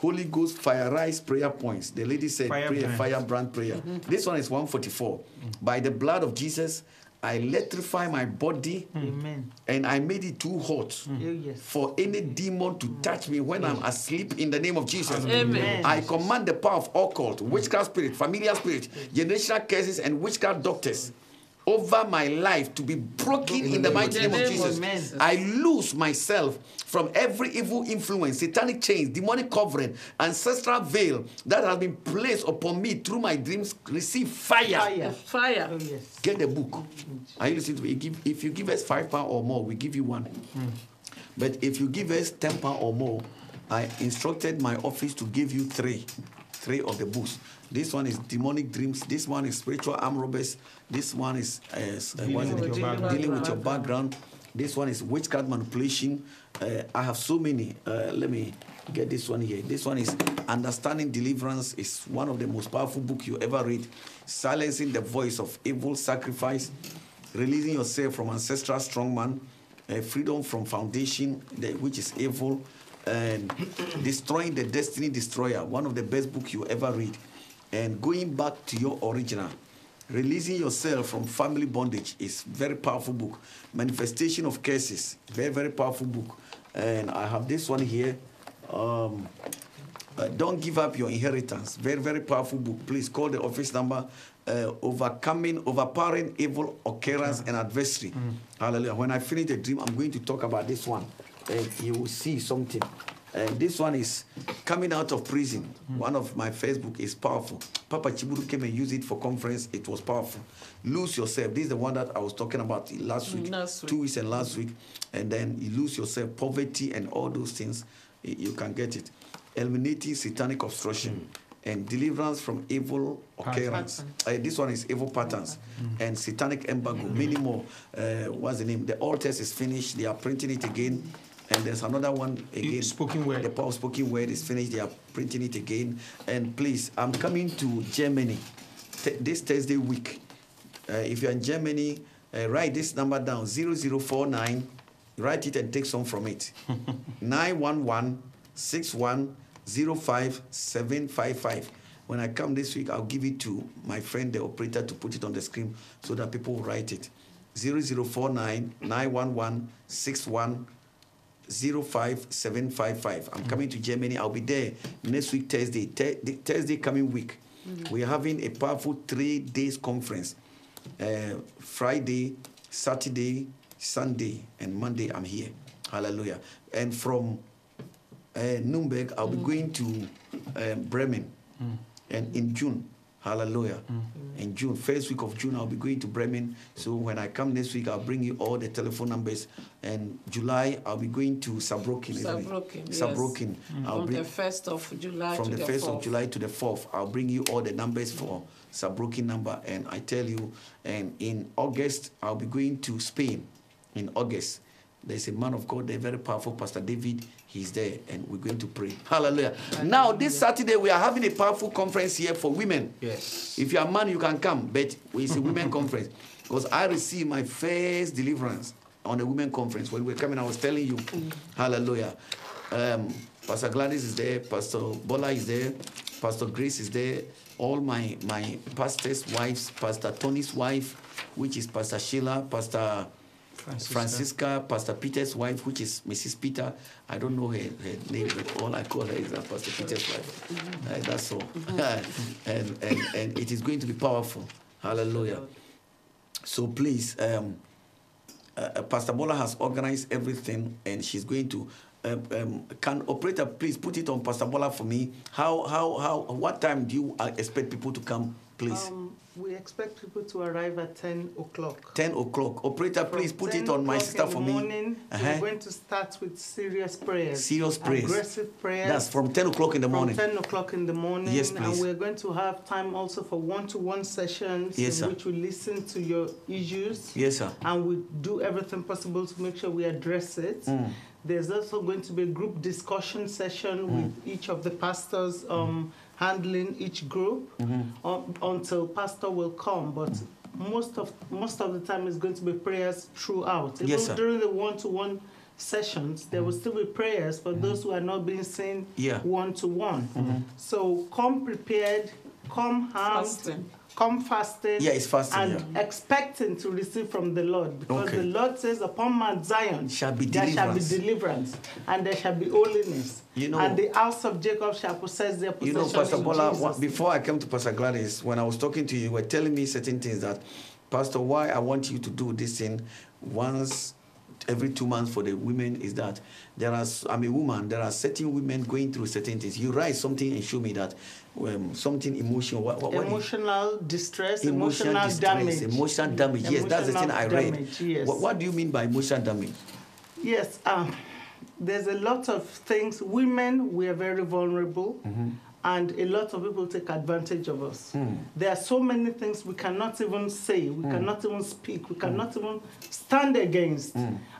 Holy Ghost fire rise prayer points. The lady said firebrand prayer. This one is 144. By the blood of Jesus, I electrify my body. Amen. And I made it too hot for any demon to touch me when I'm asleep in the name of Jesus. Amen. I command the power of occult, witchcraft spirit, familiar spirit, generational curses, and witchcraft doctors over my life to be broken in the mighty name of Jesus. I lose myself from every evil influence, satanic chains, demonic covering, ancestral veil that has been placed upon me through my dreams. Receive fire. Fire. Oh, yes. Get the book. Are you listening to me? If you give us £5 or more, we give you one. But if you give us £10 or more, I instructed my office to give you three of the books. This one is demonic dreams. This one is spiritual arm robbers. This one is dealing with your background. This one is witchcraft manipulation. I have so many. Let me get this one here. This one is Understanding Deliverance. It's one of the most powerful books you ever read. Silencing the voice of evil sacrifice. Releasing yourself from ancestral strongman. Freedom from foundation, which is evil. And Destroying the Destiny Destroyer. One of the best books you ever read. And Going Back to Your Original. Releasing Yourself from Family Bondage is very powerful book. Manifestation of Curses, very, very powerful book. And I have this one here. Don't Give Up Your Inheritance, very, very powerful book. Please call the office number. Overpowering Evil Occurrence and Adversary. Hallelujah. When I finish the dream, I'm going to talk about this one. And you will see something. And this one is Coming Out of Prison. One of my Facebook is powerful. Papa Chiburu came and used it for conference. It was powerful. Lose Yourself. This is the one that I was talking about last week. 2 weeks and last week. And then you lose yourself, poverty and all those things. You can get it. Eliminating Satanic Obstruction. And Deliverance from Evil Occurrence. This one is Evil Patterns. And Satanic Embargo. Many more. What's the name? The all test is finished. They are printing it again. And there's another one again. Spoken word. The power of spoken word is finished. They are printing it again. And please, I'm coming to Germany this Thursday week. If you're in Germany, write this number down, 0049. Write it and take some from it. 911-6105-755. When I come this week, I'll give it to my friend, the operator, to put it on the screen so that people will write it. 0049-911-6105-755. I'm coming to Germany. I'll be there next week, Thursday. Thursday coming week. We're having a powerful 3 days conference. Friday, Saturday, Sunday, and Monday, I'm here. Hallelujah. And from Nuremberg, I'll be going to Bremen. And in June, hallelujah. In June, first week of June, I'll be going to Bremen. So when I come next week, I'll bring you all the telephone numbers. And July, I'll be going to Saarbrücken. Saarbrücken. From the 1st of July from to the 1st of July to the 4th, I'll bring you all the numbers for Saarbrücken number. And I tell you, and in August, I'll be going to Spain. In August, there's a man of God, a very powerful Pastor David. He's there, and we're going to pray. Hallelujah. Now, this Saturday, we are having a powerful conference here for women. Yes. If you're a man, you can come, but it's a women conference. Because I received my first deliverance on a women conference. When we were coming, I was telling you, hallelujah. Pastor Gladys is there, Pastor Bola is there, Pastor Grace is there, all my pastors' wives, Pastor Tony's wife, which is Pastor Sheila, Pastor Francisca, Pastor Peter's wife, which is Mrs. Peter. I don't know her name, but all I call her is Pastor Peter's wife. That's all. and it is going to be powerful. Hallelujah. So please, Pastor Bola has organized everything, and she's going to. Can operator please put it on Pastor Bola for me? What time do you expect people to come, please? We expect people to arrive at 10 o'clock. 10 o'clock. Operator, please put it on my sister for me. Morning, we're going to start with serious prayers. Serious prayers. Aggressive prayers. That's from 10 o'clock in the morning. From 10 o'clock in the morning. Yes, please. And we're going to have time also for one-to-one sessions in which we listen to your issues. Yes, sir. And we do everything possible to make sure we address it. There's also going to be a group discussion session with each of the pastors handling each group until pastor will come. But most of the time it's going to be prayers throughout. Even during the one-to-one sessions, there will still be prayers for those who are not being seen one-to-one. So come prepared, come armed, come fasting, it's fasting, and expecting to receive from the Lord. Because the Lord says, upon Mount Zion there shall be deliverance, and there shall be holiness. And the house of Jacob shall possess their possession. Pastor Bola, before I came to Pastor Gladys, when I was talking to you, you were telling me certain things that, Pastor, why I want you to do this thing once every 2 months for the women is that I'm a woman, there are certain women going through certain things. You write something and show me that something emotional. Emotional distress, emotional damage. Emotional damage, yes, that's the thing I read. Yes. What do you mean by emotional damage? Yes, there's a lot of things. Women, we are very vulnerable. And a lot of people take advantage of us. There are so many things we cannot even say, we cannot even speak, we cannot even stand against.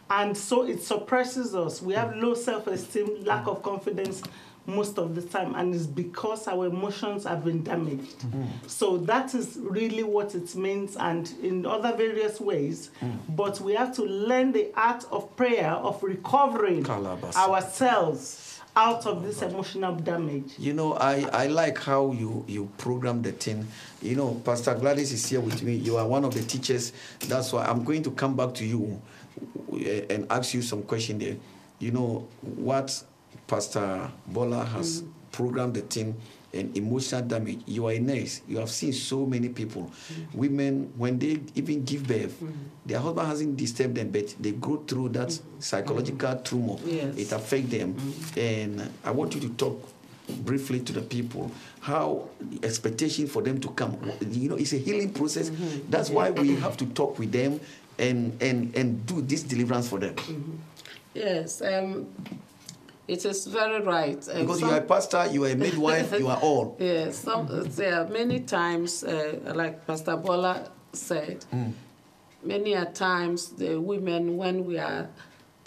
And so it suppresses us. We have low self-esteem, lack of confidence most of the time, and it's because our emotions have been damaged. So that is really what it means, and in other various ways. But we have to learn the art of prayer, of recovering ourselves out of this emotional damage. I like how you program the thing. Pastor Gladys is here with me. You are one of the teachers. That's why I'm going to come back to you and ask you some question there. What Pastor Bola has programmed the thing and emotional damage. You are a nurse. You have seen so many people. Women, when they even give birth, their husband hasn't disturbed them, but they go through that psychological trauma. It affects them. And I want you to talk briefly to the people how expectation for them to come. It's a healing process. That's why we have to talk with them and do this deliverance for them. Yes. It is very right. Because you are a pastor, you are a midwife, you are all. Yes, there are many times, like Pastor Bola said, many a times the women, when we are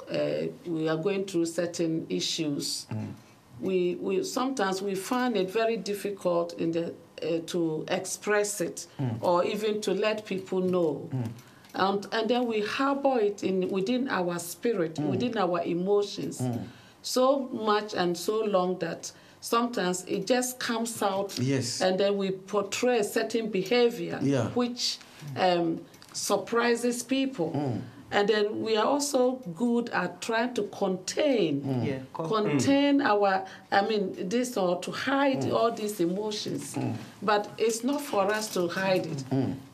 going through certain issues, we sometimes we find it very difficult to express it or even to let people know. And then we harbor it within our spirit, within our emotions. So much and so long that sometimes it just comes out, and then we portray a certain behavior which surprises people. And then we are also good at trying to contain our, this, or to hide all these emotions. But it's not for us to hide it.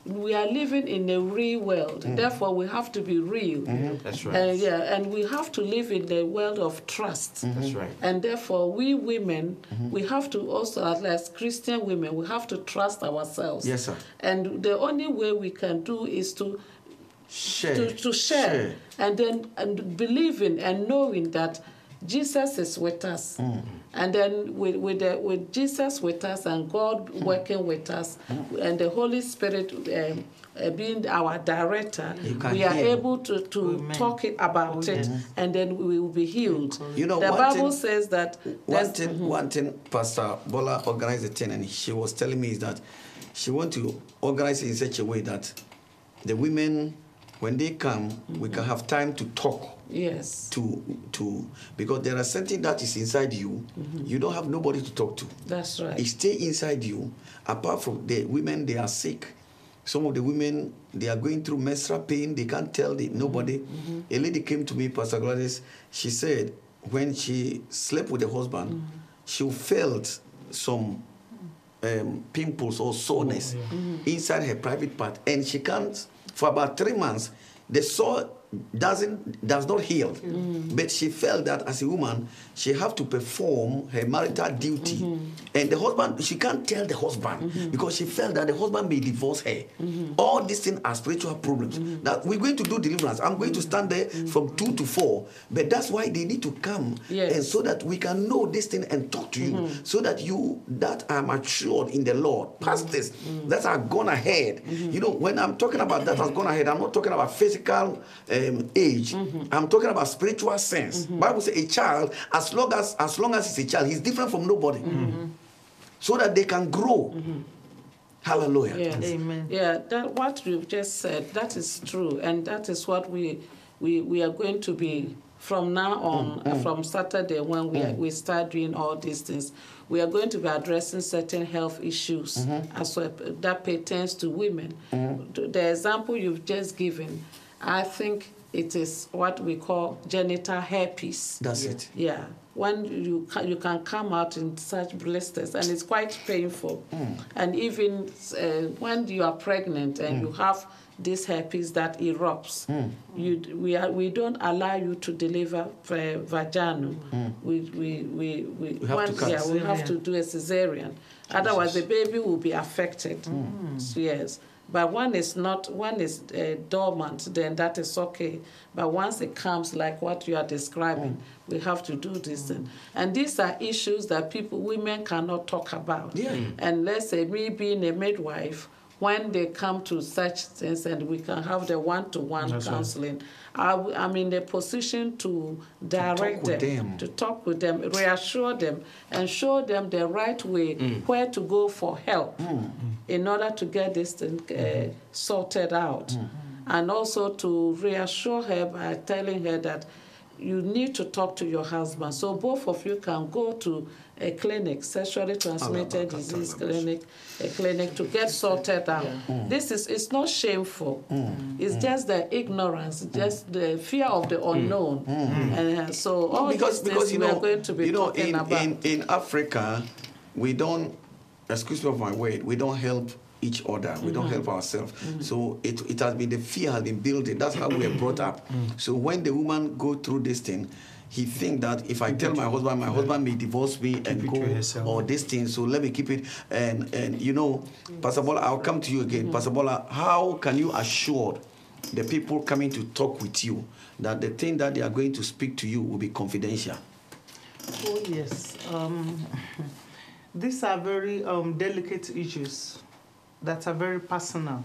We are living in a real world. Therefore, we have to be real. That's right. And we have to live in the world of trust. That's right. And therefore, we women, we have to also, as Christian women, we have to trust ourselves. Yes, sir. And the only way we can do is to share. And then believing and knowing that Jesus is with us. And then with Jesus with us and God working with us and the Holy Spirit being our director, we are able to talk about it, and then we will be healed. The Bible says that... One thing Pastor Bola organized the thing, and she was telling me is that she wants to organize it in such a way that the women, when they come, we can have time to talk. Yes. Because there are something that is inside you. You don't have nobody to talk to. That's right. It stays inside you. Apart from the women, they are sick. Some of the women, they are going through menstrual pain. They can't tell nobody. A lady came to me, Pastor Gladys. She said when she slept with the husband, she felt some pimples or soreness inside her private part, and she can't. For about 3 months, the sore does not heal. But she felt that as a woman, she have to perform her marital duty. And the husband, she can't tell the husband because she felt that the husband may divorce her. All these things are spiritual problems. That we're going to do deliverance. I'm going to stand there from 2 to 4. But that's why they need to come. And so that we can know this thing and talk to you. So that you that are matured in the Lord. Pastors that are gone ahead. When I'm talking about that has gone ahead, I'm not talking about physical age. I'm talking about spiritual sense. Bible says a child, as long as he's a child, he's different from nobody. So that they can grow. Hallelujah. Yes. Amen. Yeah, what you've just said, that is true, and that is what we are going to be from now on, from Saturday when we start doing all these things, we are going to be addressing certain health issues as well, that pertains to women. The example you've just given, I think it is what we call genital herpes. That's it. Yeah, when you can come out in such blisters, and it's quite painful. And even when you are pregnant and you have this herpes that erupts, we don't allow you to deliver vaginal. We have to cut. we have to do a cesarean. Otherwise, the baby will be affected. Yes. But when is dormant, then that is okay. But once it comes, like what you are describing, we have to do this thing. And these are issues that women cannot talk about. Yeah. And let's say me being a midwife, when they come to such things and we can have the one-to-one counseling, I'm in the position to direct them, to talk with them, reassure them, and show them the right way where to go for help in order to get this thing sorted out. And also to reassure her by telling her that you need to talk to your husband. So both of you can go to a clinic, sexually transmitted disease clinic, a clinic to get sorted out. It's not shameful. It's just the ignorance, just the fear of the unknown. And so all these things we are going to be talking about. In Africa, we don't, excuse me for my word, we don't help each other. We don't help ourselves. So it has been, the fear has been building. That's how we are brought up. So when the woman go through this thing, he think that if I tell my husband may divorce me and go, or this thing, so let me keep it. And you know, Pastor Bola, I'll come to you again. Pastor Bola, how can you assure the people coming to talk with you that the thing that they are going to speak to you will be confidential? Oh, yes. These are very delicate issues that are very personal.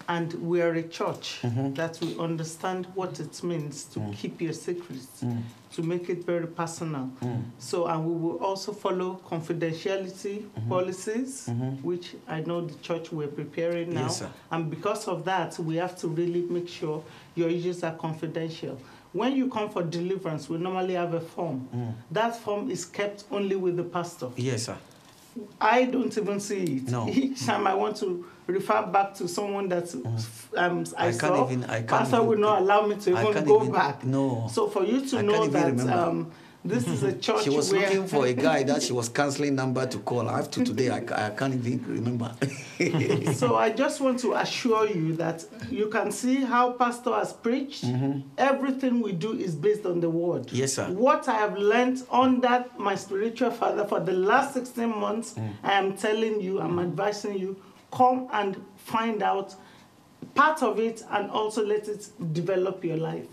And we are a church that we understand what it means to keep your secrets, to make it very personal. So, and we will also follow confidentiality policies, which I know the church we're preparing now. Yes, sir. And because of that, we have to really make sure your issues are confidential. When you come for deliverance, we normally have a form. That form is kept only with the pastor. Yes, sir. I don't even see it. No. Each time I want to refer back to someone that I saw, pastor will not allow me to even go back. No. So for you to know that this is a church she was where looking for a guy that she was canceling number to call. I have to today. I can't even remember. So I just want to assure you that you can see how pastor has preached. Everything we do is based on the word. Yes, sir. What I have learned under my spiritual father for the last 16 months, I am telling you, I'm advising you, come and find out part of it and also let it develop your life.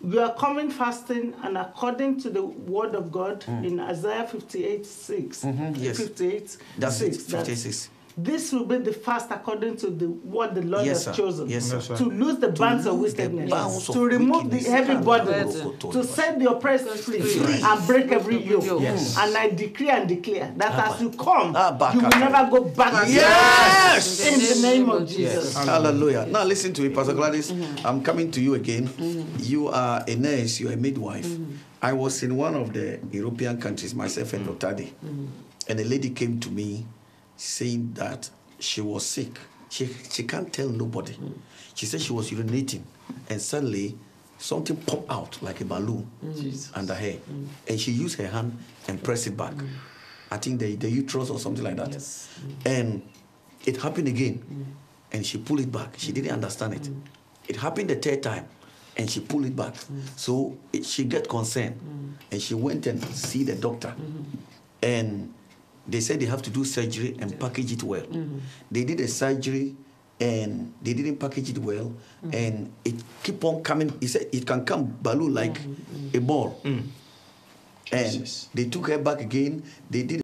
You are coming fasting, and according to the word of God in Isaiah 58:6, Yes. 58, That's 6, 56. This will be the fast according to what the Lord has chosen. Yes, sir. To lose the bands of wickedness, to remove the heavy burden, to set the oppressed free, and break every yoke. Yes. And I decree and declare that as you come, back you will never go back. Yes! In the name of Jesus. Hallelujah. Now listen to me, Pastor Gladys. I'm coming to you again. You are a nurse, you're a midwife. I was in one of the European countries, myself and Dr. Adi, and a lady came to me saying that she was sick. She can't tell nobody. She said she was urinating, and suddenly something popped out like a balloon under her, and she used her hand and pressed it back. I think the uterus or something like that. Yes. And it happened again, and she pulled it back. She didn't understand it. It happened the third time, and she pulled it back. So she got concerned, and she went and see the doctor, and they said they have to do surgery and package it well. They did a surgery and they didn't package it well, and it keep on coming. He said it can come balloon like a ball. And they took her back again. They did